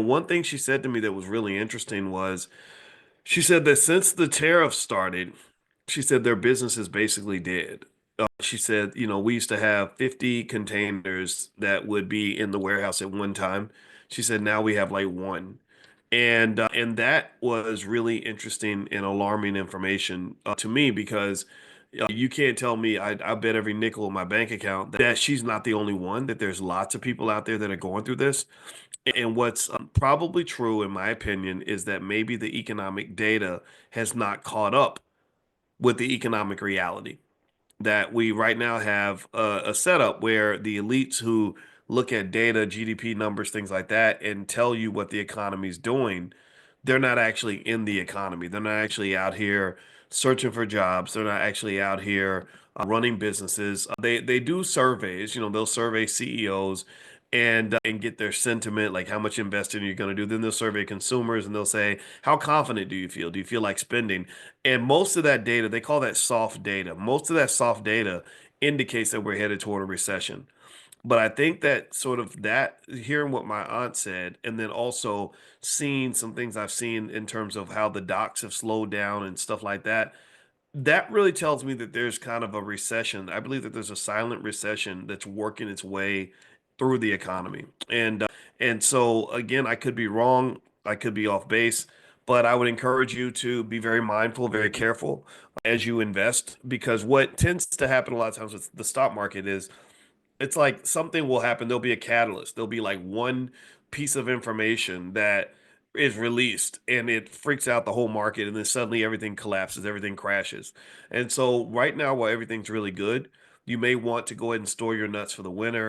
One thing she said to me that was really interesting was she said that since the tariffs started, she said their business is basically dead. She said, we used to have 50 containers that would be in the warehouse at one time. She said now we have like one. And that was really interesting and alarming information to me because you can't tell me I bet every nickel in my bank account that she's not the only one, that there's lots of people out there that are going through this. And what's probably true, in my opinion, is that maybe the economic data has not caught up with the economic reality. That we right now have a setup where the elites who look at data, GDP numbers, things like that, and tell you what the economy is doing, they're not actually in the economy. They're not actually out here searching for jobs. They're not actually out here running businesses. They do surveys. They'll survey CEOs and get their sentiment, like how much investing you're going to do. Then they'll survey consumers and they'll say, how confident do you feel? Do you feel like spending? And most of that data, they call that soft data. Most of that soft data indicates that we're headed toward a recession. But I think that sort of that, hearing what my aunt said, and then also seeing some things I've seen in terms of how the docs have slowed down and stuff like that, that really tells me that there's kind of a recession. I believe that there's a silent recession that's working its way through the economy. And so again, I could be wrong, I could be off base, but I would encourage you to be very mindful, very careful as you invest, because what tends to happen a lot of times with the stock market is it's like something will happen. There'll be a catalyst. There'll be like one piece of information that is released and it freaks out the whole market, and then suddenly everything collapses, everything crashes. And so right now, while everything's really good, you may want to go ahead and store your nuts for the winter